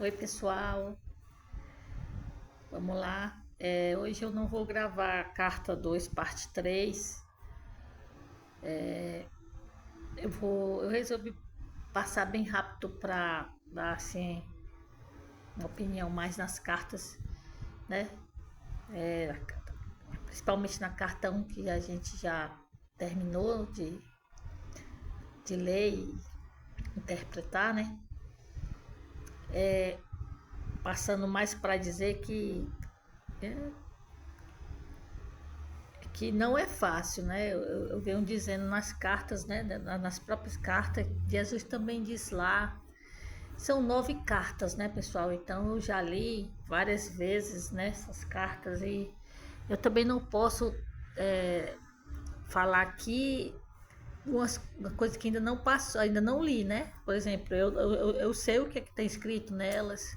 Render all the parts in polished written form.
Oi, pessoal, vamos lá. Hoje eu não vou gravar a carta 2, parte 3. Eu resolvi passar bem rápido para dar assim uma opinião mais nas cartas, né? É, Principalmente na carta 1 que a gente já terminou de ler e interpretar, né? Passando mais para dizer é, que não é fácil, né? Eu venho dizendo nas cartas, né? Nas próprias cartas, Jesus também diz lá. São 9 cartas, né, pessoal? Então eu já li várias vezes, né, essas cartas e eu também não posso falar aqui uma coisa que ainda não passou, ainda não li, né? Por exemplo, eu sei o que é que está escrito nelas,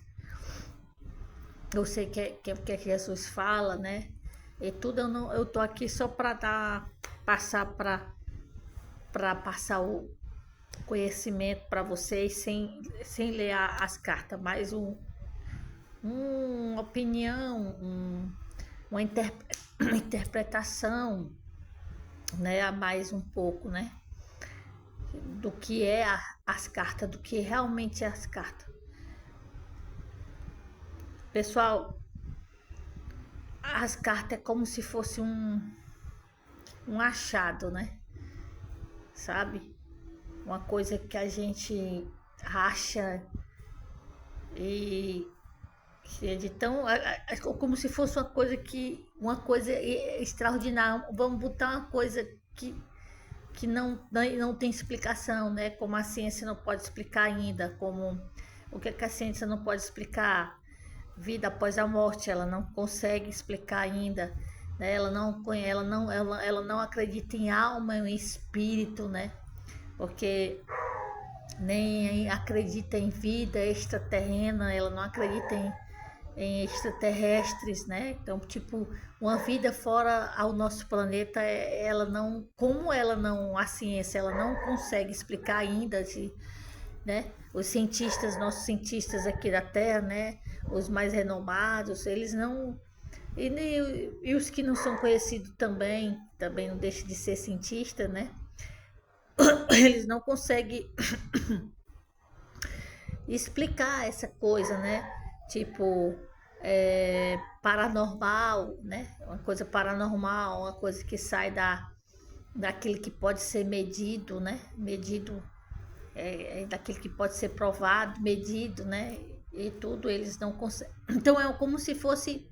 eu sei que Jesus fala, né? E tudo eu tô aqui só para passar para passar o conhecimento para vocês sem ler as cartas, mais uma opinião, uma, uma interpretação, né, a mais um pouco, né, do que é as cartas, do que realmente é as cartas. Pessoal, as cartas é como se fosse um achado, né? Sabe? Uma coisa que a gente acha e de tão como se fosse uma coisa extraordinária. Vamos botar uma coisa que não tem explicação, né? Como a ciência não pode explicar ainda, como o que a ciência não pode explicar, vida após a morte, ela não consegue explicar ainda, né? Ela não acredita em alma, em espírito, né? Porque nem acredita em vida extraterrena, ela não acredita em extraterrestres, né? Então, tipo, uma vida fora ao nosso planeta, ela não, como ela não, a ciência, ela não consegue explicar ainda, né? Os cientistas, nossos cientistas aqui da Terra, né? Os mais renomados, eles não e os que não são conhecidos também não deixam de ser cientista, né? Eles não conseguem explicar essa coisa, né? Tipo, paranormal, né? Uma coisa paranormal, uma coisa que sai daquilo que pode ser medido, né? Medido, daquilo que pode ser provado, medido, né? E tudo eles não conseguem. Então é como se fosse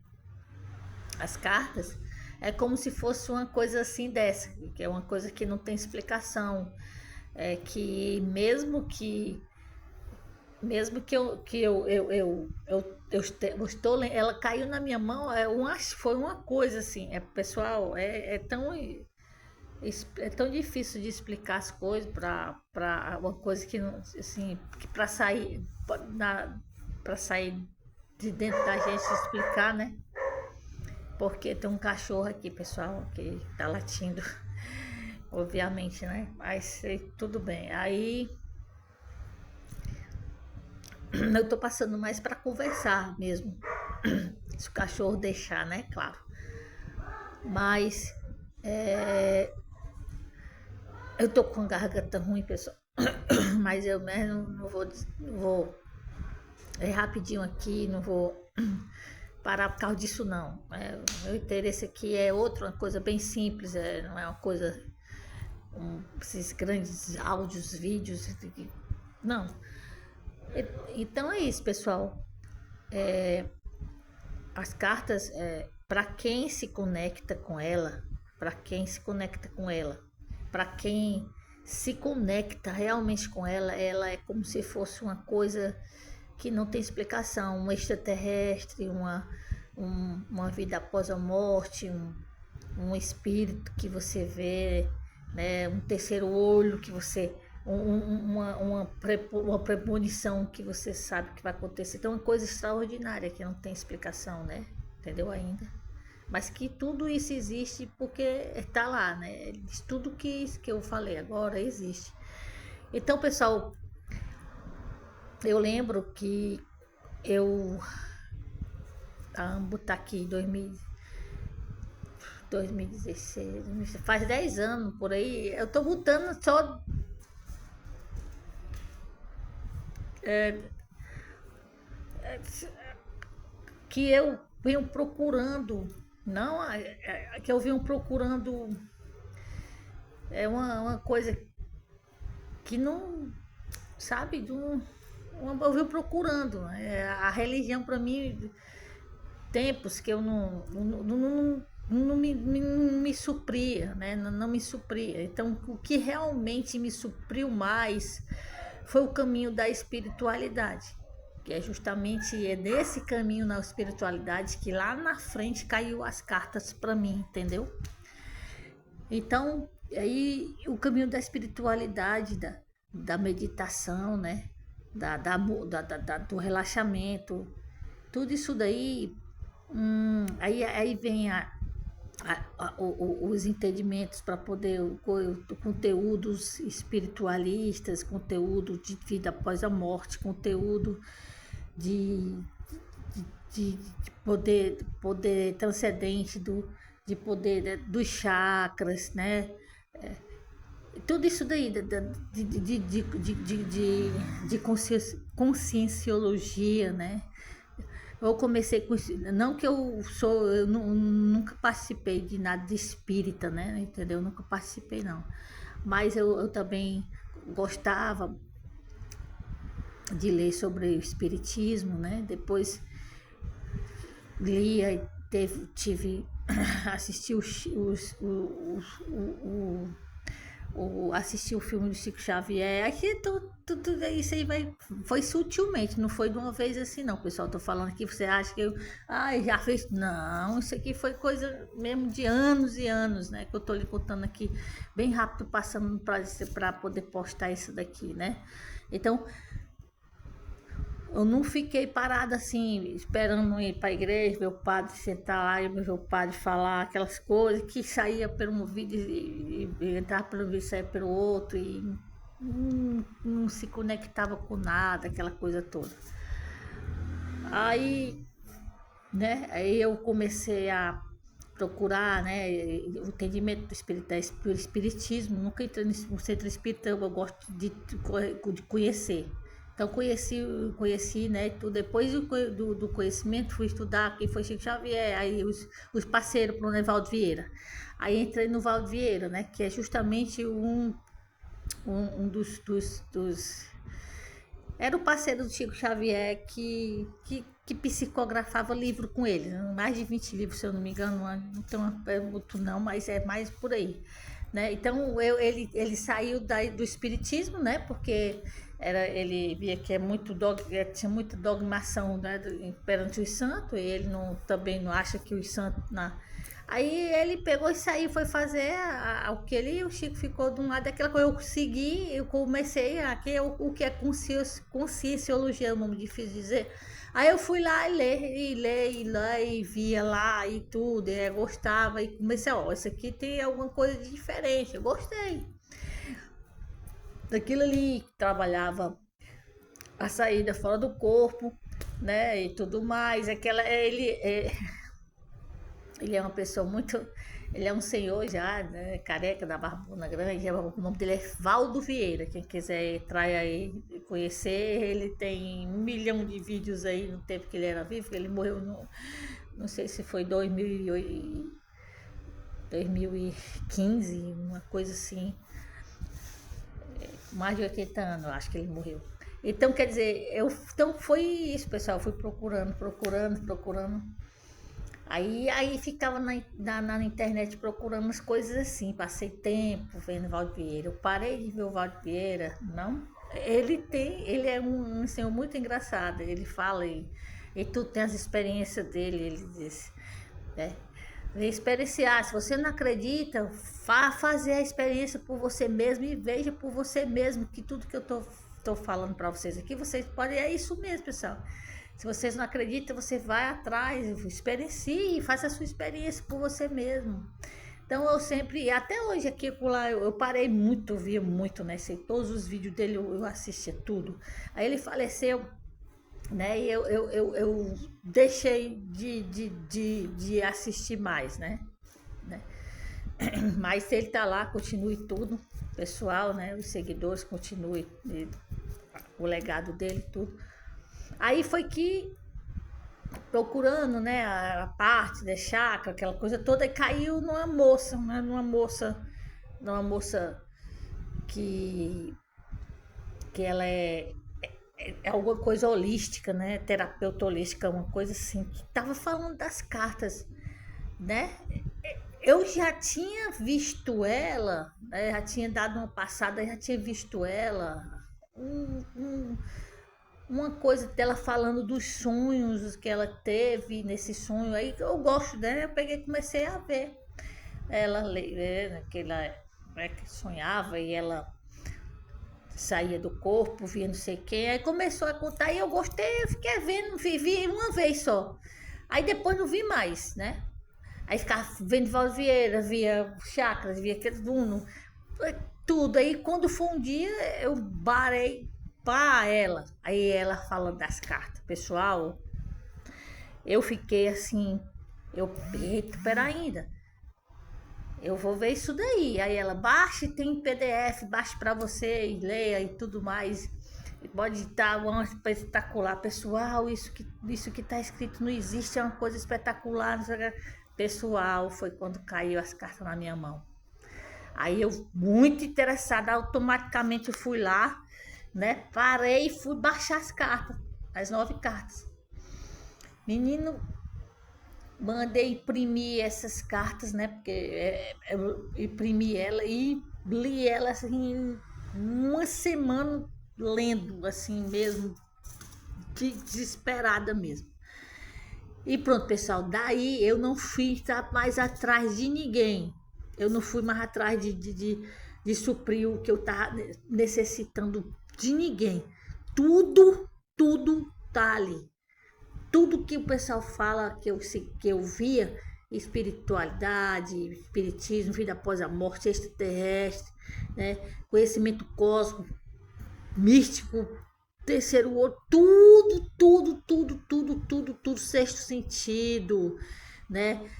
as cartas, é como se fosse uma coisa assim dessa, que é uma coisa que não tem explicação, que mesmo eu estou, ela caiu na minha mão, foi uma coisa assim, pessoal, é tão difícil de explicar as coisas para uma coisa que não, assim, que para sair de dentro da gente explicar, né? Porque tem um cachorro aqui, pessoal, que tá latindo, obviamente, né? Mas tudo bem. Aí eu tô passando mais para conversar mesmo. Se o cachorro deixar, né? Claro. Mas eu tô com a garganta ruim, pessoal. Mas eu mesmo não vou. É rapidinho aqui, não vou parar por causa disso não. Meu interesse aqui é outra coisa bem simples, não é uma coisa. Esses grandes áudios, vídeos. Não. Então é isso, pessoal. As cartas, para quem se conecta com ela, para quem se conecta com ela, para quem se conecta realmente com ela é como se fosse uma coisa que não tem explicação, um extraterrestre, uma vida após a morte, um espírito que você vê, né, um terceiro olho que você uma premonição que você sabe que vai acontecer. Então, é uma coisa extraordinária que não tem explicação, né? Entendeu ainda? Mas que tudo isso existe porque está lá, né? Tudo que eu falei agora existe. Então, pessoal, eu lembro que eu vamos botar aqui 2016, faz 10 anos por aí, eu tô botando só que eu venho procurando, não que eu venho procurando uma coisa que não, sabe, eu venho procurando. A religião para mim, tempos que eu não me supria, né? Não me supria. Então, o que realmente me supriu mais foi o caminho da espiritualidade, que é justamente nesse caminho na espiritualidade que lá na frente caiu as cartas para mim, entendeu? Então, aí o caminho da espiritualidade, da meditação, né? Do relaxamento, tudo isso daí, aí vem os entendimentos para poder, conteúdos espiritualistas, conteúdo de vida após a morte, conteúdo de, de poder transcendente de poder, né, dos chakras, né? Tudo isso daí de conscienciologia, né? Eu comecei com isso, não que eu nunca participei de nada de espírita, né? Entendeu? Eu nunca participei não. Mas eu também gostava de ler sobre o espiritismo, né? Depois lia e tive assisti assistir o filme do Chico Xavier. Aqui tudo isso aí foi sutilmente, não foi de uma vez assim não, pessoal. Tô falando aqui, você acha que eu já fez? Não, isso aqui foi coisa mesmo de anos e anos, né? Que eu tô lhe contando aqui bem rápido, passando para poder postar isso daqui, né? Então, eu não fiquei parada assim, esperando ir para a igreja, ver o padre sentar lá e ver o padre falar aquelas coisas que saía por um vídeo e entrava pelo vídeo e saía pelo outro e não se conectava com nada, aquela coisa toda. Aí, né, aí eu comecei a procurar, né, o entendimento do espiritismo. Nunca entrei no centro espírita, eu gosto de conhecer. Então conheci, né, tudo. Depois do conhecimento fui estudar quem foi Chico Xavier, aí os parceiros para o Nevaldo Vieira. Aí entrei no Valdo Vieira, né, que é justamente um dos era o parceiro do Chico Xavier que psicografava livro com ele. Mais de 20 livros, se eu não me engano. Não tem muito não, mas é mais por aí. Né? Então ele saiu do espiritismo, né? Porque ele via que tinha muita dogmação, né, perante os santos, e ele também não acha que os santos. Aí ele pegou e saiu, foi fazer o que o Chico ficou de um lado daquela coisa. Eu segui, eu comecei aqui o que é conscienciologia, é um nome difícil de dizer. Aí eu fui lá e via lá e tudo, e gostava, e comecei, isso aqui tem alguma coisa de diferente, eu gostei. Daquilo ali, trabalhava a saída fora do corpo, né, e tudo mais. Ele é uma pessoa muito. Ele é um senhor já, né, careca, da barbona grande. O nome dele é Valdo Vieira. Quem quiser entrar aí e conhecer, ele tem 1 milhão de vídeos aí no tempo que ele era vivo. Ele morreu não sei se foi 2015, uma coisa assim. Mais de 80 anos, eu acho que ele morreu. Então, quer dizer, então foi isso, pessoal. Eu fui procurando. Aí ficava na internet procurando umas coisas assim, passei tempo vendo o Valdo Vieira. Eu parei de ver o Valdo Vieira, não. Ele é um senhor muito engraçado, ele fala e tudo tem as experiências dele, ele diz, né? Experienciar, se você não acredita, vá fazer a experiência por você mesmo e veja por você mesmo que tudo que eu tô falando para vocês aqui, vocês podem, é isso mesmo, pessoal. Se vocês não acreditam, você vai atrás, experiencie e faça a sua experiência por você mesmo. Então eu sempre, até hoje aqui lá, eu parei muito, eu via muito, né? Sei, todos os vídeos dele eu assistia tudo. Aí ele faleceu né? E eu deixei de assistir mais, né? Mas ele tá lá, continue tudo, pessoal, né? Os seguidores continue o legado dele, tudo. Aí foi que procurando, né, a parte da chácara, aquela coisa toda, e caiu numa moça, né, numa moça que, que ela é alguma coisa holística, né, terapeuta holística, uma coisa assim, que tava falando das cartas, né? Eu já tinha visto ela, né, já tinha dado uma passada, já tinha visto ela, um, um, uma coisa dela falando dos sonhos que ela teve nesse sonho aí, que eu gosto dela, eu peguei e comecei a ver ela, né, que ela, né, que sonhava e ela saía do corpo, via não sei quem, aí começou a contar e eu gostei, eu fiquei vendo, vi uma vez só. Aí depois não vi mais, né? Aí ficava vendo Valdo Vieira, via Chakras, via aquele Duno, tudo. Aí quando foi um dia, eu barei para ela. Aí ela falando das cartas, pessoal, eu fiquei assim, eita, pera ainda. Eu vou ver isso daí. Aí ela, baixe, tem PDF, baixe para você e leia e tudo mais. Pode estar uma espetacular. Pessoal, isso que tá escrito não existe, é uma coisa espetacular. Pessoal, foi quando caiu as cartas na minha mão. Aí eu, muito interessada, automaticamente fui lá, né? Parei e fui baixar as cartas, as 9 cartas. Menino, mandei imprimir essas cartas, né? Porque eu imprimi ela e li ela assim, uma semana lendo, assim mesmo, desesperada mesmo. E pronto, pessoal, daí eu não fui mais atrás de ninguém. Eu não fui mais atrás de suprir o que eu estava necessitando de ninguém. Tudo tá ali. Tudo que o pessoal fala que eu via, espiritualidade, espiritismo, vida após a morte, extraterrestre, né? Conhecimento cósmico, místico, terceiro olho, tudo, sexto sentido, né?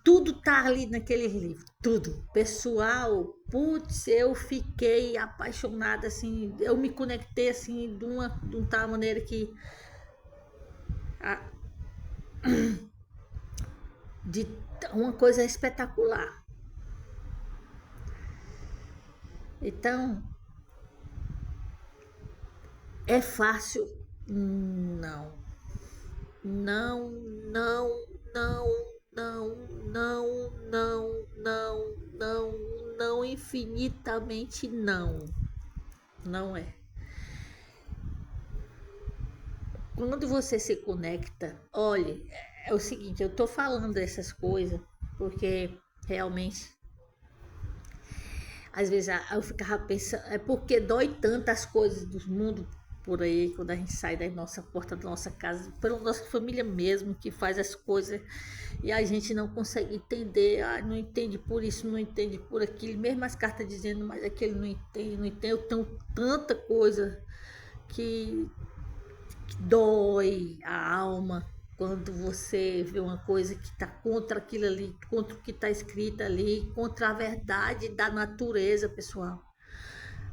Tudo tá ali naquele livro, tudo. Pessoal, putz, eu fiquei apaixonada, assim, eu me conectei, assim, de uma tal maneira que a, de uma coisa espetacular. Então, é fácil? Não. Não, não, não, não, não, não, não, não, não, infinitamente não. Não é. Quando você se conecta, olhe, é o seguinte, eu tô falando essas coisas porque realmente às vezes eu ficava pensando, é porque dói tantas coisas do mundo por aí, quando a gente sai da nossa porta da nossa casa, pela nossa família mesmo, que faz as coisas e a gente não consegue entender, não entende por isso, não entende por aquilo, mesmo as cartas dizendo, mas aquele não entende, não entende, eu tenho tanta coisa que dói a alma quando você vê uma coisa que está contra aquilo ali, contra o que está escrito ali, contra a verdade da natureza, pessoal.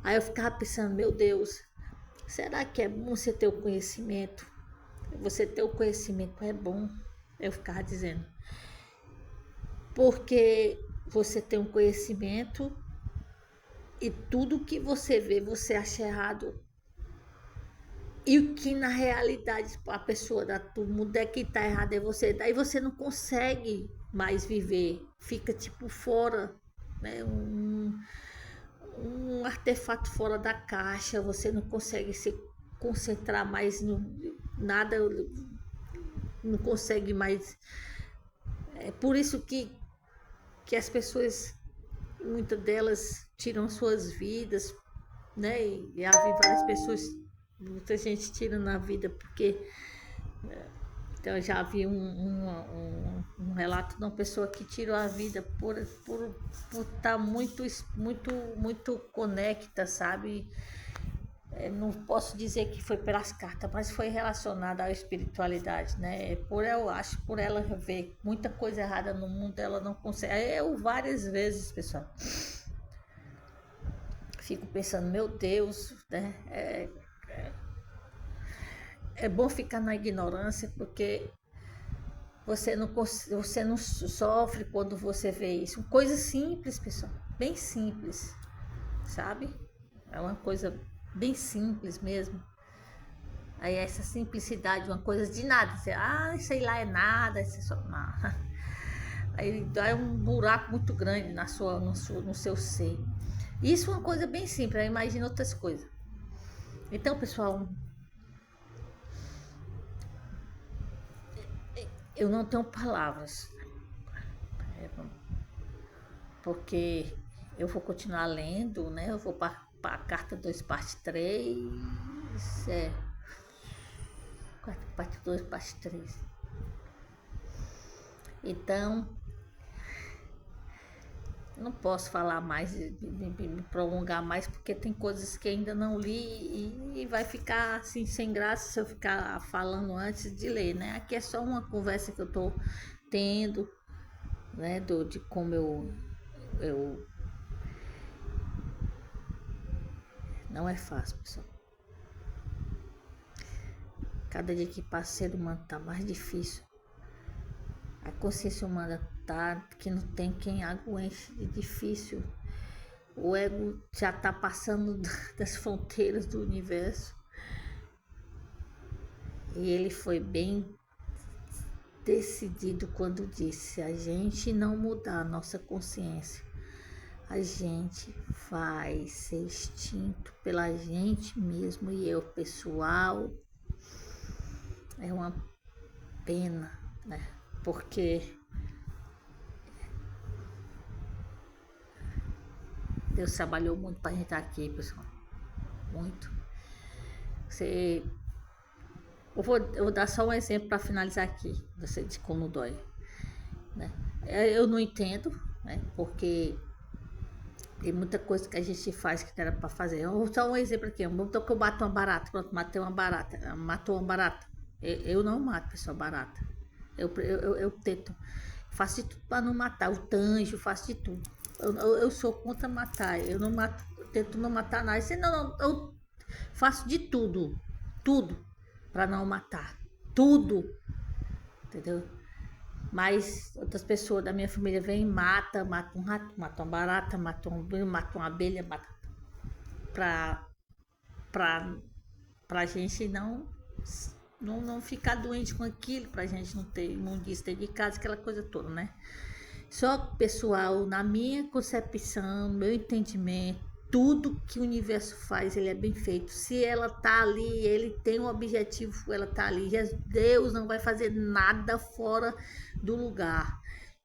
Aí eu ficava pensando, meu Deus, será que é bom você ter o conhecimento? Você ter o conhecimento é bom, eu ficava dizendo. Porque você tem um conhecimento e tudo que você vê, você acha errado. E o que na realidade a pessoa da todo mundo é que tá errado é você. Daí você não consegue mais viver. Fica tipo fora, né? Um artefato fora da caixa. Você não consegue se concentrar mais no nada, não consegue mais. É por isso que as pessoas, muitas delas, tiram suas vidas, né? E já vi várias pessoas, muita gente tirando a vida porque. Então eu já vi um relato de uma pessoa que tirou a vida por estar muito conecta, sabe? não posso dizer que foi pelas cartas, mas foi relacionada à espiritualidade, né? Eu acho, por ela ver muita coisa errada no mundo, ela não consegue. Eu várias vezes, pessoal, fico pensando, meu Deus, né? É bom ficar na ignorância, porque você não sofre quando você vê isso. Coisa simples, pessoal, bem simples, sabe? É uma coisa bem simples mesmo. Aí essa simplicidade, uma coisa de nada, você, sei lá, é nada, isso é só nada. Aí dá um buraco muito grande no seu ser. Isso é uma coisa bem simples, aí imagina outras coisas. Então, pessoal, eu não tenho palavras, porque eu vou continuar lendo, né? Eu vou para a carta 2, parte 3. É, parte 2, parte 3. Então, não posso falar mais, me prolongar mais, porque tem coisas que ainda não li e vai ficar assim sem graça se eu ficar falando antes de ler, né? Aqui é só uma conversa que eu tô tendo, né? De como eu. Não é fácil, pessoal. Cada dia que passa, o ser humano tá mais difícil. A consciência humana tá que não tem quem aguente, de difícil. O ego já tá passando das fronteiras do universo. E ele foi bem decidido quando disse: se a gente não mudar a nossa consciência, a gente vai ser extinto pela gente mesmo. E eu, pessoal, é uma pena, né? Porque Deus trabalhou muito pra gente estar aqui, pessoal. Muito. Você... eu vou dar só um exemplo para finalizar aqui, você de como dói, né? Eu não entendo, né? Porque tem muita coisa que a gente faz que não era para fazer. Só um exemplo aqui. Então que eu bato uma barata, pronto, matei uma barata, matou uma barata. Eu não mato, pessoal, barata. Eu tento, faço de tudo para não matar. O tanjo, faço de tudo. Eu sou contra matar. Eu não mato, tento não matar nada. Não, eu faço de tudo, tudo para não matar, tudo, entendeu? Mas outras pessoas da minha família vêm e matam um rato, matam uma barata, matam uma abelha, matam pra gente não ficar doente com aquilo, pra gente não ter imundícia dentro de casa, aquela coisa toda, né? Só pessoal, na minha concepção, meu entendimento, tudo que o universo faz, ele é bem feito. Se ela tá ali, ele tem um objetivo, ela tá ali. Deus não vai fazer nada fora do lugar.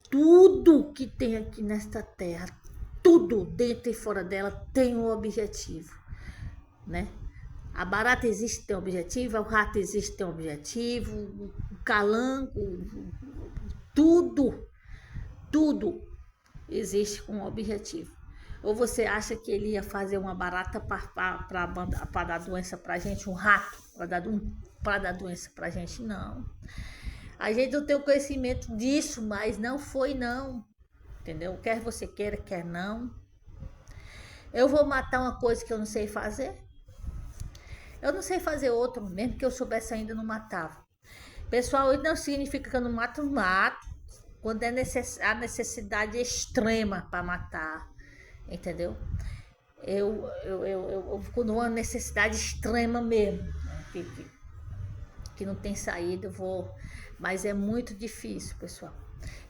Tudo que tem aqui nesta terra, tudo dentro e fora dela tem um objetivo, né? A barata existe, tem um objetivo, o rato existe, tem um objetivo, o calango, tudo existe com um objetivo. Ou você acha que ele ia fazer uma barata para dar doença pra gente, um rato para dar doença pra gente? Não. A gente não tem o conhecimento disso, mas não foi não. Entendeu? Quer você queira, quer não. Eu vou matar uma coisa que eu não sei fazer? Eu não sei fazer outra, mesmo que eu soubesse ainda não matava. Pessoal, isso não significa que eu não mato, mato. Quando é a necessidade extrema para matar, entendeu? Quando uma necessidade extrema mesmo, né? que não tem saída, eu vou. Mas é muito difícil, pessoal.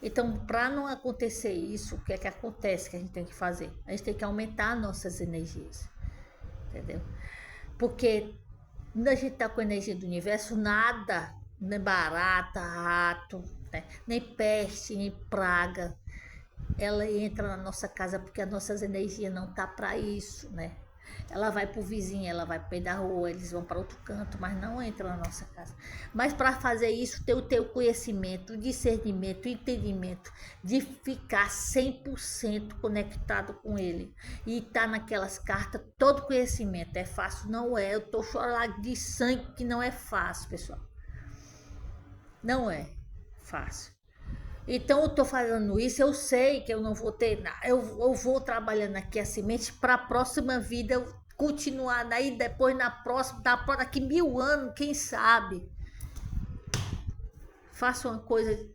Então, para não acontecer isso, o que é que acontece que a gente tem que fazer? A gente tem que aumentar nossas energias, entendeu? Porque quando a gente tá com a energia do universo, nada, nem barata, rato, né? Nem peste, nem praga, ela entra na nossa casa porque as nossas energias não tá para isso, né? Ela vai pro vizinho, ela vai pro meio da rua, eles vão para outro canto, mas não entra na nossa casa. Mas para fazer isso, ter o teu conhecimento, discernimento, entendimento, de ficar 100% conectado com ele. E tá naquelas cartas, todo conhecimento. É fácil? Não é. Eu tô chorando de sangue que não é fácil, pessoal. Não é fácil. Então eu estou fazendo isso, eu sei que eu não vou ter nada, eu vou trabalhando aqui a semente para a próxima vida eu continuar daí depois na próxima, daqui 1000 anos, quem sabe, faça uma coisa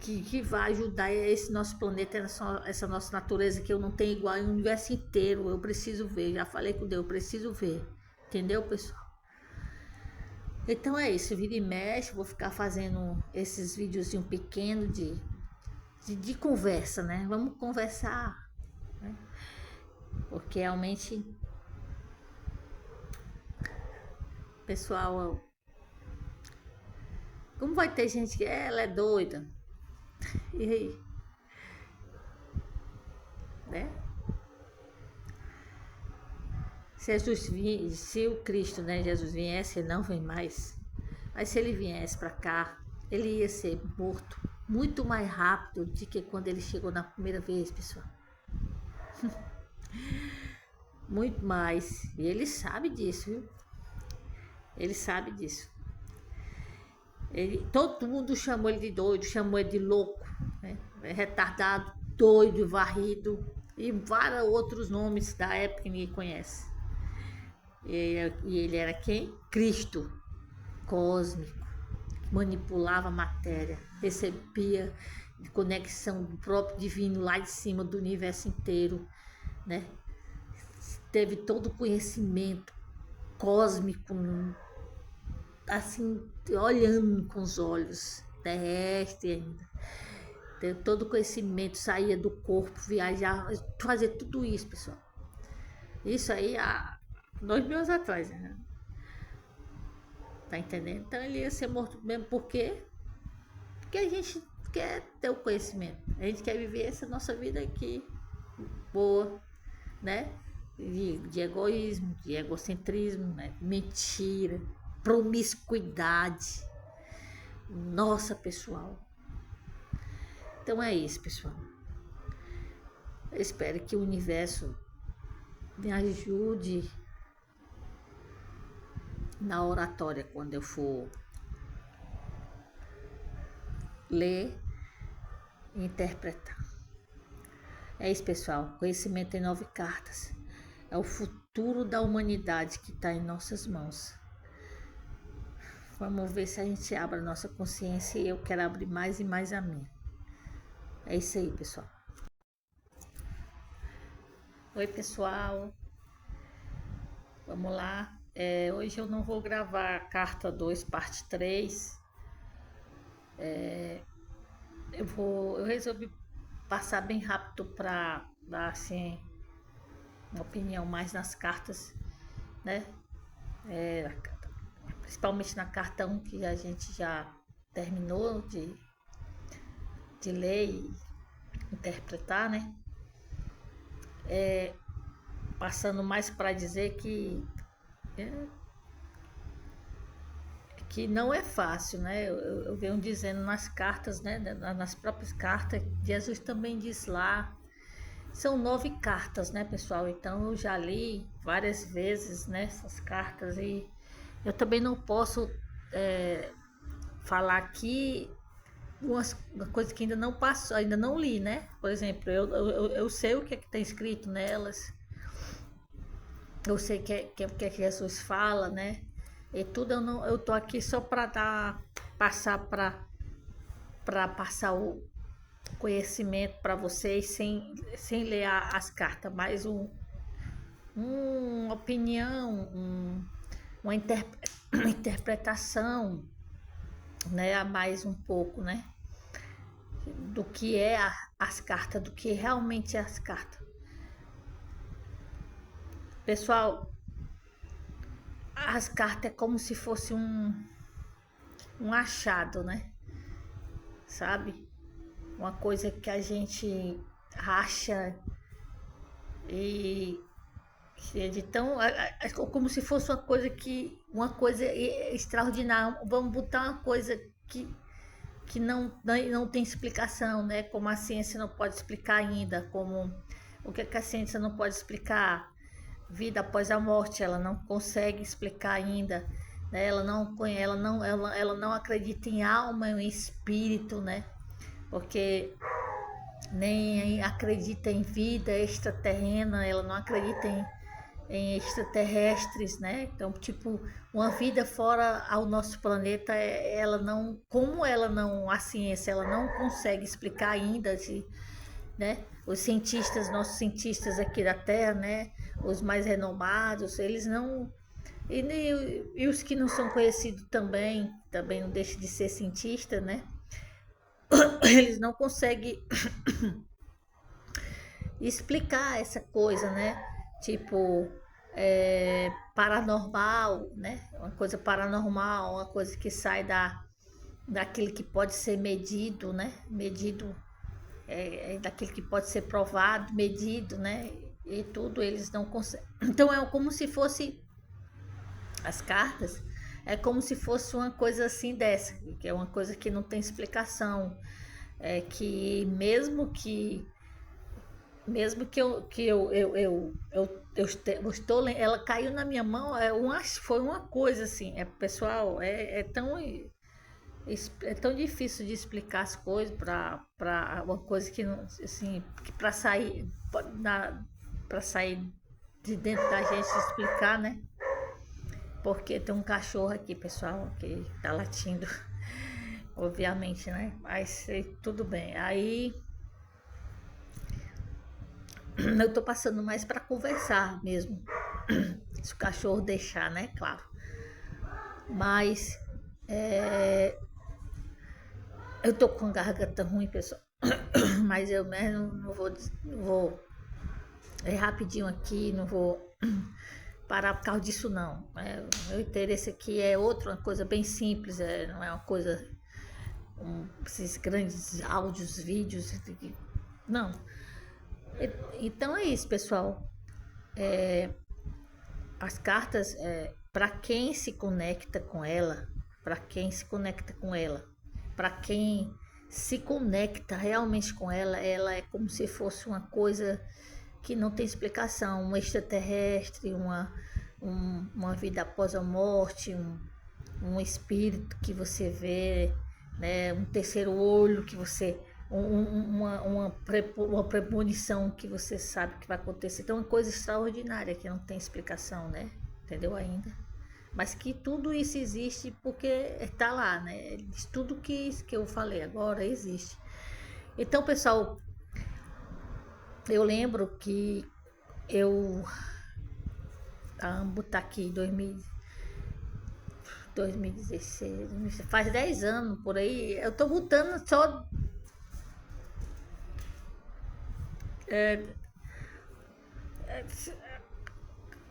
que vai ajudar esse nosso planeta, essa nossa natureza que eu não tenho igual no universo inteiro, eu preciso ver, já falei com Deus, eu preciso ver, entendeu, pessoal? Então é isso, vira e mexe, vou ficar fazendo esses videozinhos pequenos de conversa, né? Vamos conversar, né? Porque realmente, pessoal, como vai ter gente que ela é doida, e aí, né? Se o Cristo, né, Jesus viesse, ele não vem mais, mas se ele viesse para cá, ele ia ser morto muito mais rápido do que quando ele chegou na primeira vez, pessoal. Muito mais. E ele sabe disso, viu? Ele sabe disso. Todo mundo chamou ele de doido, chamou ele de louco, né? Retardado, doido, varrido e vários outros nomes da época que ninguém conhece. E ele era quem? Cristo cósmico, manipulava a matéria, recebia conexão do próprio divino lá de cima do universo inteiro, né? Teve todo o conhecimento cósmico, assim, olhando com os olhos terrestre ainda. Teve todo o conhecimento, saía do corpo, viajar, fazer tudo isso, pessoal. Isso aí há 2000 anos atrás, né? Tá entendendo? Então ele ia ser morto mesmo porque a gente quer ter o conhecimento. A gente quer viver essa nossa vida aqui boa, né? De egoísmo, de egocentrismo, né? Mentira, promiscuidade. Nossa, pessoal. Então é isso, pessoal. Eu espero que o universo me ajude na oratória quando eu for ler e interpretar. É isso, pessoal. Conhecimento em 9 cartas. É o futuro da humanidade que está em nossas mãos. Vamos ver se a gente abre a nossa consciência e eu quero abrir mais e mais a minha. É isso aí, pessoal. Oi, pessoal. Vamos lá. Hoje eu não vou gravar a carta 2, parte 3. Eu resolvi passar bem rápido para dar assim uma opinião mais nas cartas, né? Principalmente na carta 1 que a gente já terminou de ler e interpretar, né? Passando mais para dizer que não é fácil, né? Eu venho dizendo nas cartas, né? Nas próprias cartas, Jesus também diz lá. São 9 cartas, né, pessoal? Então eu já li várias vezes, né, essas cartas e eu também não posso falar aqui uma coisa que ainda não passou, ainda não li, né? Por exemplo, eu sei o que é que está escrito nelas, eu sei o que é que Jesus fala, né? E tudo eu tô aqui só para passar o conhecimento para vocês sem ler as cartas, mas uma opinião, uma interpretação, né, a mais um pouco, né, do que é as cartas, do que realmente é as cartas. Pessoal, as cartas é como se fosse um achado, né, sabe? Uma coisa que a gente acha e Então, como se fosse uma coisa extraordinária. Vamos botar uma coisa que não tem explicação, né? Como a ciência não pode explicar ainda, como o que a ciência não pode explicar, vida após a morte, ela não consegue explicar ainda, né? Ela não acredita em alma, em espírito, né? Porque nem acredita em vida extraterrena, ela não acredita em extraterrestres, né? Então, tipo, uma vida fora ao nosso planeta, ela não, como ela não, a ciência, ela não consegue explicar ainda, né? Os cientistas, nossos cientistas aqui da Terra, né? Os mais renomados, eles não, e os que não são conhecidos também não deixam de ser cientista, né? Eles não conseguem explicar essa coisa, né? Tipo, paranormal, né? Uma coisa paranormal, uma coisa que sai daquilo que pode ser medido, né? Medido, daquilo que pode ser provado, medido, né? E tudo eles não conseguem. Então é como se fosse as cartas, é como se fosse uma coisa assim dessa, que é uma coisa que não tem explicação, que eu estou, ela caiu na minha mão, foi uma coisa assim, pessoal, é tão difícil de explicar as coisas para uma coisa que não, assim, que para sair de dentro da gente explicar, né? Porque tem um cachorro aqui, pessoal, que tá latindo, obviamente, né? Mas tudo bem. Aí eu tô passando mais para conversar mesmo. Se o cachorro deixar, né? Claro. Mas eu tô com garganta ruim, pessoal. Mas eu mesmo não vou. É rapidinho aqui, não vou parar por causa disso não. Meu interesse aqui é outra, uma coisa bem simples, não é uma coisa, esses grandes áudios, vídeos. Não. Então é isso, pessoal. As cartas, para quem se conecta com ela, para quem se conecta com ela, para quem se conecta realmente com ela é como se fosse uma coisa que não tem explicação, um extraterrestre, uma vida após a morte, um espírito que você vê, né, um terceiro olho que você, uma premonição que você sabe que vai acontecer. Então, é uma coisa extraordinária que não tem explicação, né? Entendeu ainda? Mas que tudo isso existe porque está lá, né? Tudo que eu falei agora existe. Então, pessoal, eu lembro que eu botar aqui 2016, faz 10 anos por aí, eu tô botando só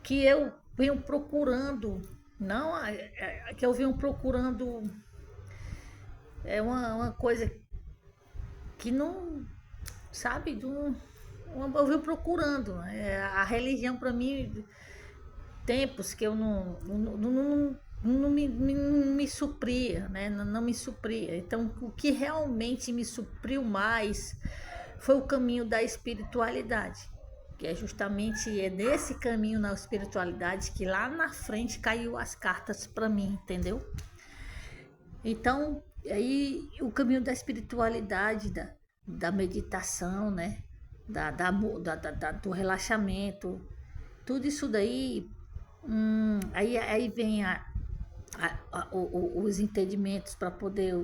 que eu venho procurando, não que eu venho procurando, uma coisa que não, sabe, eu venho procurando, a religião para mim, tempos que eu não me supria, né? Não me supria. Então, o que realmente me supriu mais foi o caminho da espiritualidade, que é justamente nesse caminho na espiritualidade que lá na frente caiu as cartas para mim, entendeu? Então, aí o caminho da espiritualidade, da meditação, né? Do relaxamento, tudo isso daí, aí vem os entendimentos para poder,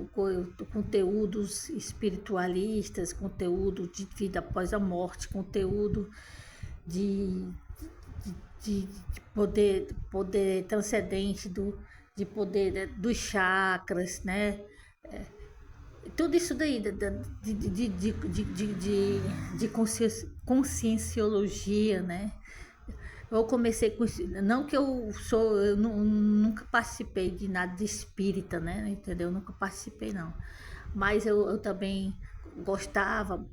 conteúdos espiritualistas, conteúdo de vida após a morte, conteúdo de, de poder transcendente, de poder, né, dos chakras, né? Tudo isso daí de conscienciologia, né? Eu comecei com isso, não que eu nunca participei de nada de espírita, né? Entendeu? Nunca participei, não. Mas eu também gostava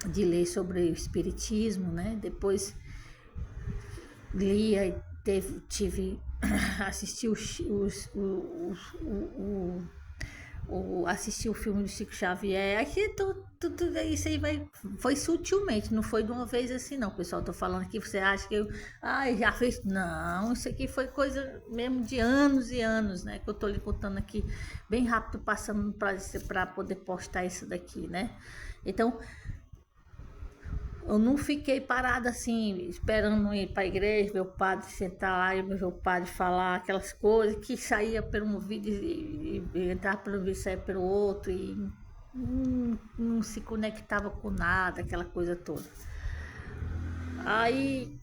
de ler sobre o espiritismo, né? Depois lia e tive assisti assisti o filme do Chico Xavier. Aqui tudo isso aí foi sutilmente, não foi de uma vez assim não, pessoal. Tô falando aqui, você acha que eu já fez? Não, isso aqui foi coisa mesmo de anos e anos, né? Que eu tô lhe contando aqui bem rápido, passando para poder postar isso daqui, né? Então, eu não fiquei parada assim, esperando ir para a igreja, ver o padre sentar lá e ver o padre falar aquelas coisas que saía pelo um vídeo e entrava pelo um vídeo e saía pelo outro e não se conectava com nada, aquela coisa toda. Aí,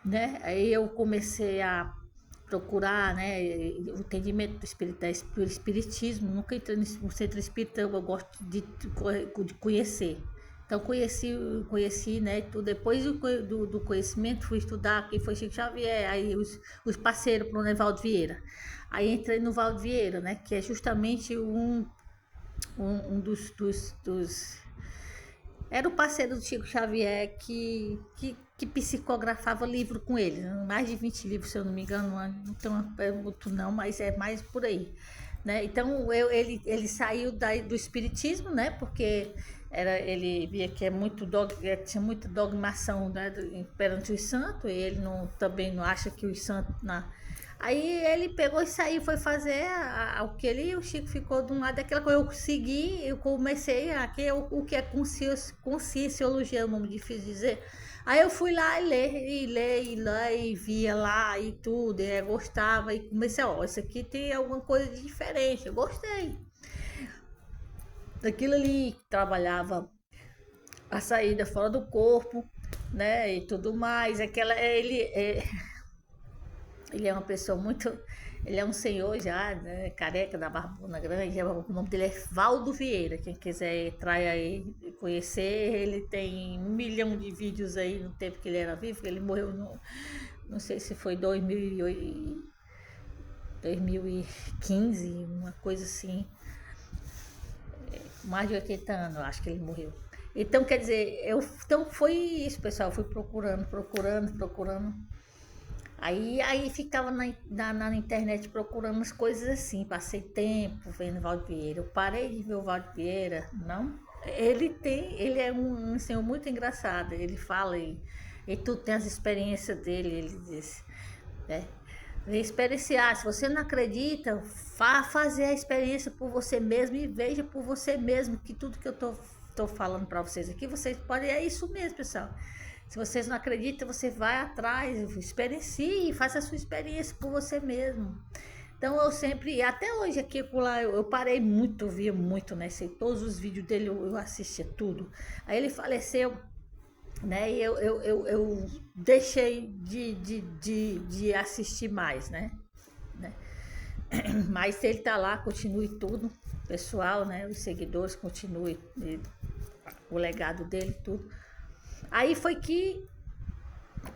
né, aí eu comecei a procurar, né, o entendimento do espiritismo. Nunca entrei no centro espírita, eu gosto de conhecer. Então conheci, né, tudo. Depois do conhecimento fui estudar quem foi Chico Xavier, aí os parceiros para o Nevaldo Vieira. Aí entrei no Valdo Vieira, né, que é justamente um dos era o parceiro do Chico Xavier que psicografava livro com ele. Mais de 20 livros, se eu não me engano, não tem muito não, mas é mais por aí. Né? Então ele saiu do espiritismo, né? Porque ele via que tinha muita dogmação, né, perante os santos, e ele também não acha que os santos. Aí ele pegou e saiu, foi fazer o que ele e o Chico ficou de um lado daquela coisa. Eu segui, eu comecei aqui o que é conscienciologia, é um nome difícil de dizer. Aí eu fui lá e via lá e tudo, e gostava, e comecei, isso aqui tem alguma coisa de diferente, eu gostei. Daquilo ali, trabalhava a saída fora do corpo, né, e tudo mais. Ele é uma pessoa muito. Ele é um senhor já, né, careca, da barbona grande. O nome dele é Valdo Vieira. Quem quiser entrar aí e conhecer, ele tem 1 milhão de vídeos aí no tempo que ele era vivo. Ele morreu não sei se foi 2015, uma coisa assim. Mais de 80 anos, eu acho que ele morreu. Então, quer dizer, então foi isso, pessoal. Eu fui procurando. Aí ficava na internet procurando umas coisas assim, passei tempo vendo o Valdo Vieira. Eu parei de ver o Valdo Vieira, não. Ele é um senhor muito engraçado, ele fala e tudo tem as experiências dele, ele diz, né? Experienciar, se você não acredita, vá fazer a experiência por você mesmo e veja por você mesmo que tudo que eu tô falando para vocês aqui, vocês podem, é isso mesmo, pessoal. Se vocês não acreditam, você vai atrás, experiencie e faça a sua experiência por você mesmo. Então eu sempre, até hoje aqui lá, eu parei muito, via muito, né? Sei, todos os vídeos dele eu assistia tudo. Aí ele faleceu, né? E eu deixei de assistir mais, né? Mas ele tá lá, continue tudo, pessoal, né? Os seguidores continuem o legado dele, tudo. Aí foi que,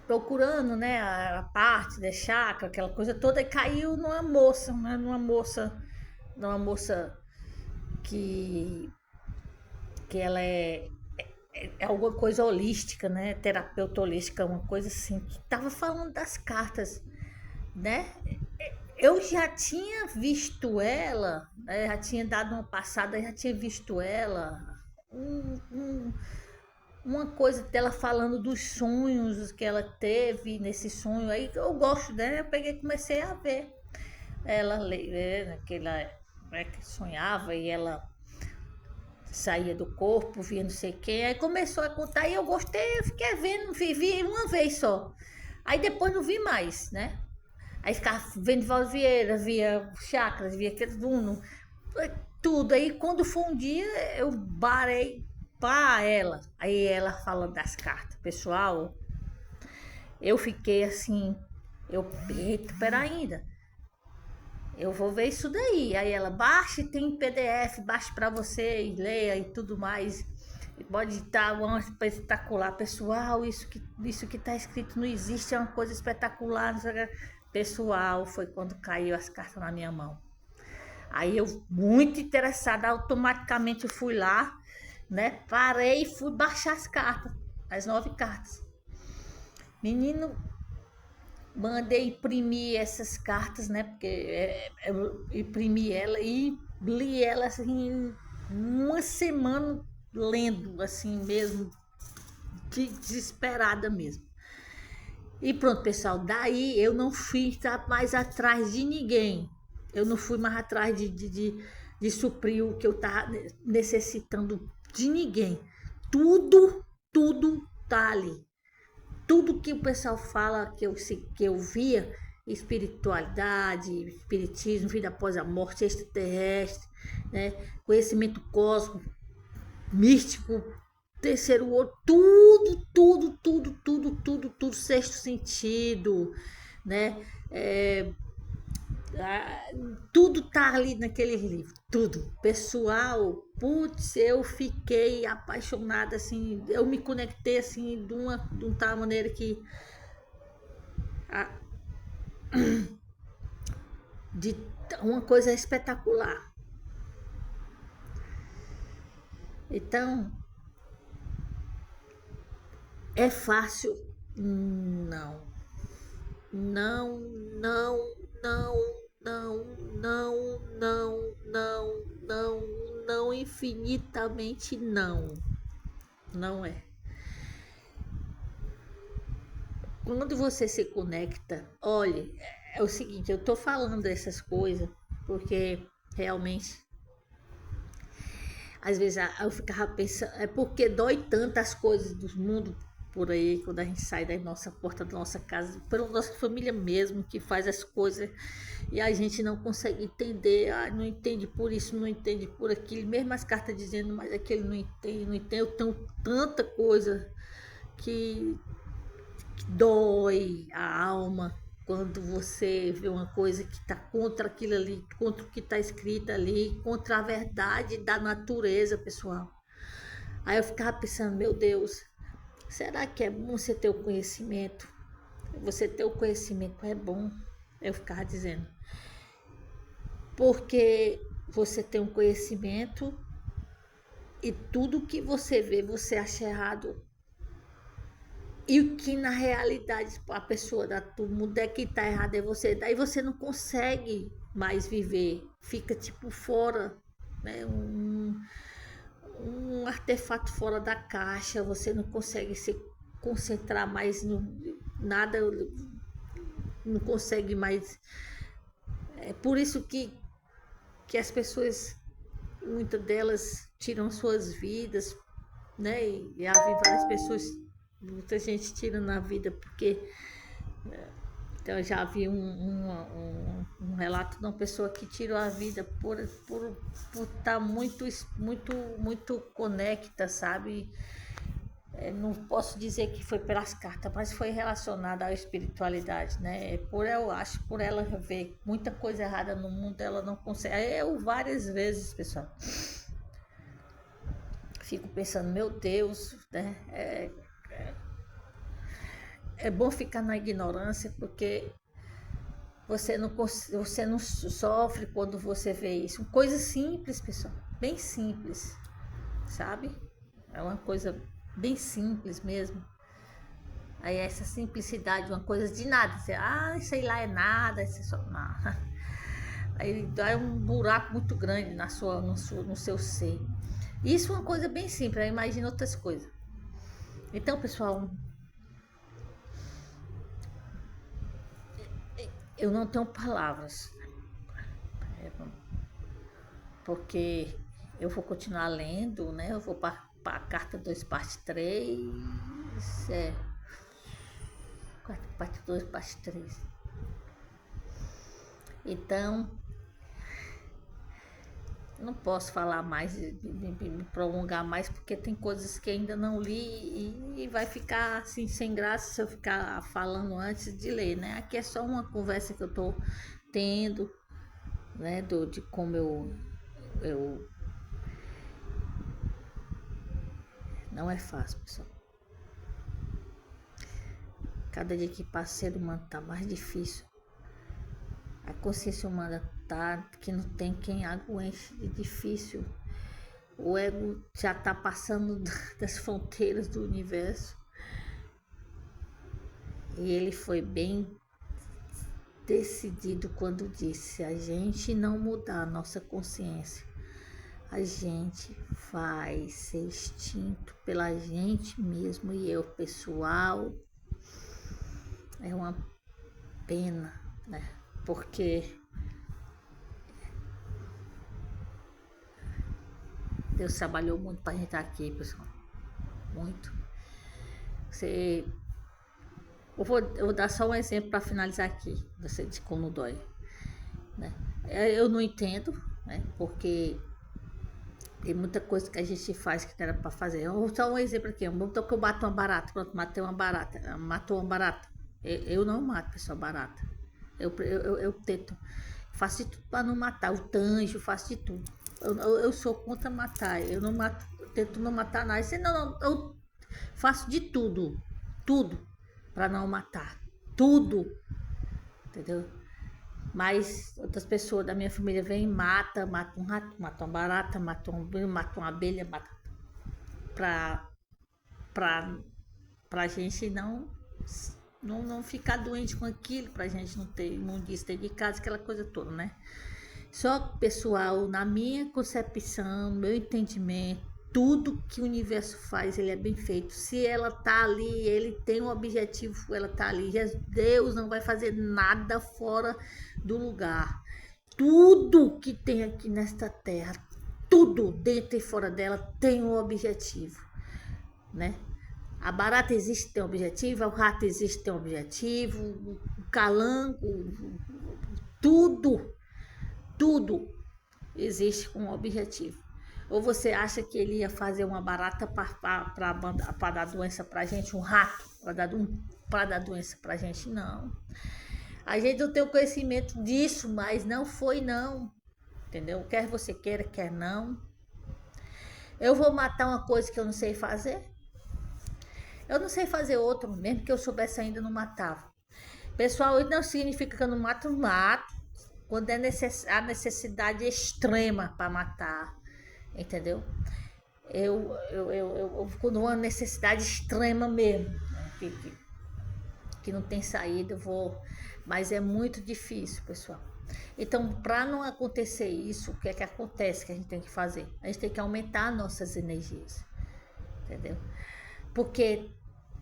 procurando, né, a parte da chácara, aquela coisa toda, e caiu numa moça, né, numa moça que ela é alguma coisa holística, né, terapeuta holística, uma coisa assim, que tava falando das cartas, né? Eu já tinha visto ela, né, já tinha dado uma passada, já tinha visto ela, uma coisa dela falando dos sonhos que ela teve nesse sonho. Aí eu gosto dela, eu peguei e comecei a ver ela, né, que sonhava e ela saía do corpo, via não sei quem. Aí começou a contar e eu gostei, eu fiquei vendo, vi uma vez só. Aí depois não vi mais, né? Aí ficava vendo Valdo Vieira, via chakras, via aquele tudo. Aí quando foi um dia, eu parei para ela. Aí ela falando das cartas. Pessoal, eu fiquei assim, eita, pera ainda. Eu vou ver isso daí. Aí ela, baixe, tem PDF, baixe para você e leia e tudo mais. Pode estar uma espetacular. Pessoal, isso que tá escrito não existe, é uma coisa espetacular. Pessoal, foi quando caiu as cartas na minha mão. Aí eu, muito interessada, automaticamente fui lá, né? Parei e fui baixar as cartas, as 9 cartas. Menino, Mandei imprimir essas cartas, né? Porque eu imprimi ela e li ela assim, uma semana lendo, assim mesmo, desesperada mesmo. E pronto, pessoal, daí eu não fui mais atrás de ninguém. Eu não fui mais atrás de suprir o que eu estava necessitando de ninguém. Tudo, tudo tá ali. Tudo que o pessoal fala que eu via, espiritualidade, espiritismo, vida após a morte, extraterrestre, né? Conhecimento cósmico, místico, terceiro olho, tudo, tudo, tudo, tudo, tudo, tudo, sexto sentido, né? É, tudo tá ali naquele livro, tudo. Pessoal, putz, eu fiquei apaixonada, assim, eu me conectei, assim, de uma tal maneira que a, de uma coisa espetacular. Então, é fácil? Não. Não, não, não, não, não, não, não, não, não, infinitamente não. Não é. Quando você se conecta, olhe, é o seguinte, eu tô falando essas coisas porque realmente às vezes eu ficava pensando, é porque dói tantas coisas do mundo por aí, quando a gente sai da nossa porta da nossa casa, pela nossa família mesmo, que faz as coisas e a gente não consegue entender, não entende por isso, não entende por aquilo, mesmo as cartas dizendo, mas aquele não entende, não entende, eu tenho tanta coisa que dói a alma quando você vê uma coisa que está contra aquilo ali, contra o que está escrito ali, contra a verdade da natureza, pessoal. Aí eu ficava pensando, meu Deus, será que é bom você ter o conhecimento? Você ter o conhecimento é bom, eu ficava dizendo. Porque você tem um conhecimento e tudo que você vê, você acha errado. E o que na realidade a pessoa da mundo é que tá errado é você. Daí você não consegue mais viver. Fica tipo fora, né? Um artefato fora da caixa. Você não consegue se concentrar mais no nada, não consegue mais. É por isso que as pessoas, muitas delas, tiram suas vidas, né? E já vi várias pessoas, muita gente tirando a vida porque então, eu já vi um relato de uma pessoa que tirou a vida por estar muito conecta, sabe? Não posso dizer que foi pelas cartas, mas foi relacionada à espiritualidade, né? Eu acho, por ela ver muita coisa errada no mundo, ela não consegue. Eu várias vezes, pessoal, fico pensando, meu Deus, né? É bom ficar na ignorância, porque você não sofre quando você vê isso. Coisa simples, pessoal. Bem simples, sabe? É uma coisa bem simples mesmo. Aí essa simplicidade, uma coisa de nada. Você, sei lá, é nada, isso é só nada. Aí dá um buraco muito grande no seu ser. Isso é uma coisa bem simples, aí imagina outras coisas. Então, pessoal, eu não tenho palavras, porque eu vou continuar lendo, né? Eu vou para a carta 2 parte 3, é, parte 2 parte 3. Então, não posso falar mais, me prolongar mais, porque tem coisas que ainda não li e vai ficar assim sem graça se eu ficar falando antes de ler, né? Aqui é só uma conversa que eu tô tendo, né? De como eu. Não é fácil, pessoal. Cada dia que passa, o ser humano tá mais difícil. A consciência humana tá que não tem quem aguente, de difícil. O ego já tá passando das fronteiras do universo. E ele foi bem decidido quando disse: se a gente não mudar a nossa consciência, a gente vai ser extinto pela gente mesmo. E eu, pessoal, é uma pena, né? Porque Deus trabalhou muito pra gente estar aqui, pessoal. Muito. Você... eu vou dar só um exemplo para finalizar aqui, você de como dói, né? Eu não entendo, né? Porque tem muita coisa que a gente faz que não era para fazer. Eu vou dar um exemplo aqui. Vamos que eu bato uma barata. Pronto, matei uma barata. Matou uma barata. Eu não mato, pessoal, barata. Eu tento. Faço de tudo para não matar. O tanjo, faço de tudo. Eu sou contra matar. Eu não mato. Tento não matar nada. Senão, eu faço de tudo. Tudo. Para não matar. Tudo. Entendeu? Mas outras pessoas da minha família vêm e matam um rato, matam uma barata, matam uma abelha, matam pra gente não ficar doente com aquilo, pra gente não ter imundice dentro de casa, aquela coisa toda, né? Só que, pessoal, na minha concepção, no meu entendimento, tudo que o universo faz, ele é bem feito. Se ela tá ali, ele tem um objetivo, ela tá ali. Deus não vai fazer nada fora do lugar. Tudo que tem aqui nesta terra, tudo dentro e fora dela tem um objetivo, né? A barata existe, tem um objetivo, o rato existe, tem um objetivo, o calango, tudo existe com um objetivo. Ou você acha que ele ia fazer uma barata para dar doença pra gente, um rato para dar doença pra gente? Não. A gente não tem o conhecimento disso, mas não foi não. Entendeu? Quer você queira, quer não. Eu vou matar uma coisa que eu não sei fazer? Eu não sei fazer outro, mesmo que eu soubesse ainda não matava. Pessoal, isso não significa que eu não mato, mato. Quando é a necessidade extrema para matar, entendeu? Quando uma necessidade extrema mesmo, né? que não tem saída, eu vou. Mas é muito difícil, pessoal. Então, para não acontecer isso, o que é que acontece que a gente tem que fazer? A gente tem que aumentar nossas energias, entendeu? Porque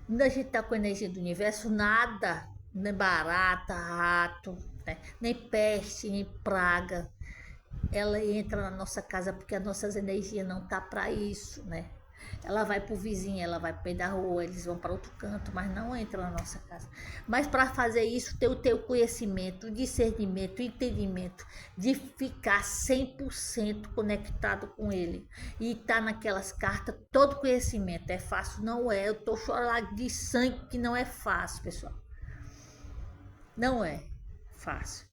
quando a gente tá com a energia do universo, nada, nem barata, rato, né? Nem peste, nem praga, ela entra na nossa casa porque as nossas energias não tá para isso, né? Ela vai pro vizinho, ela vai pro meio da rua, eles vão para outro canto, mas não entra na nossa casa. Mas para fazer isso, ter o teu conhecimento, discernimento, entendimento, de ficar 100% conectado com ele. E tá naquelas cartas, todo conhecimento. É fácil? Não é. Eu tô chorando de sangue que não é fácil, pessoal. Não é fácil.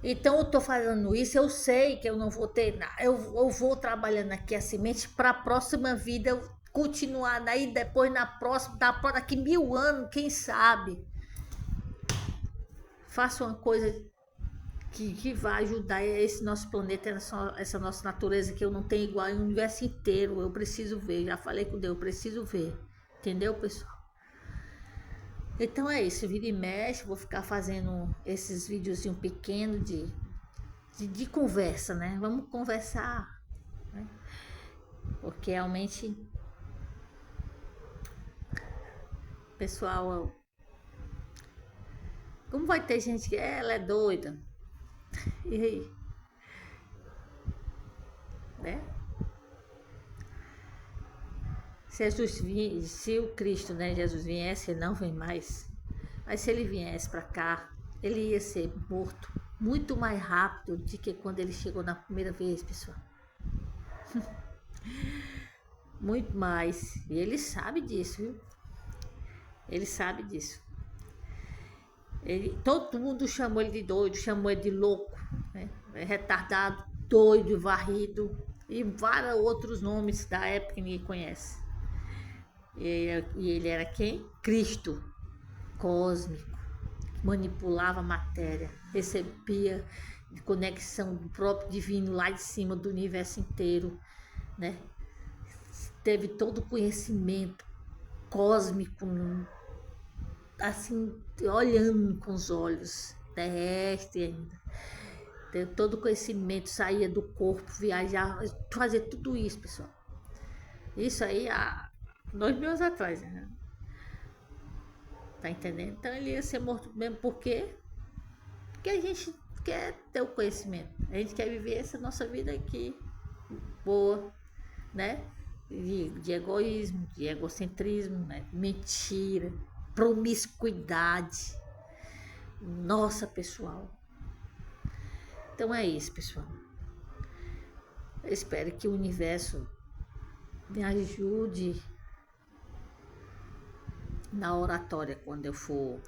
Então eu tô fazendo isso, eu sei que eu não vou ter nada. Eu vou trabalhando aqui a semente para a próxima vida eu continuar daí depois na próxima, daqui 1000 anos, quem sabe. Faça uma coisa que vai ajudar esse nosso planeta, essa nossa natureza que eu não tenho igual no universo inteiro. Eu preciso ver, já falei com Deus, eu preciso ver. Entendeu, pessoal? Então é isso, vira e mexe, vou ficar fazendo esses videozinhos pequenos de conversa, né? Vamos conversar, né? Porque realmente, pessoal, como vai ter gente que ela é doida? E aí? Né? Se o Cristo, né, Jesus viesse, ele não vem mais. Mas se ele viesse para cá, ele ia ser morto muito mais rápido do que quando ele chegou na primeira vez, pessoal. Muito mais. E ele sabe disso, viu? Ele sabe disso. Todo mundo chamou ele de doido, chamou ele de louco, né? Retardado, doido, varrido e vários outros nomes da época que ninguém conhece. E ele era quem? Cristo cósmico, manipulava a matéria, recebia conexão do próprio divino lá de cima do universo inteiro, né? Teve todo o conhecimento cósmico, assim, olhando com os olhos, terrestre ainda. Ter todo o conhecimento, saía do corpo, viajar, fazer tudo isso, pessoal. Isso aí há 2.000 anos atrás, né? Tá entendendo? Então ele ia ser morto mesmo porque a gente quer ter o conhecimento. A gente quer viver essa nossa vida aqui, boa, né? De egoísmo, de egocentrismo, né? Mentira, promiscuidade. Nossa, pessoal. Então é isso, pessoal. Eu espero que o universo me ajude na oratória quando eu for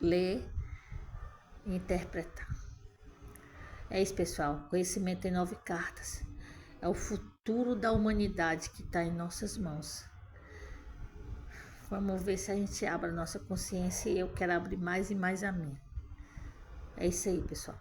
ler e interpretar. É isso, pessoal. Conhecimento em 9 cartas. É o futuro da humanidade que está em nossas mãos. Vamos ver se a gente abre a nossa consciência e eu quero abrir mais e mais a minha. É isso aí, pessoal.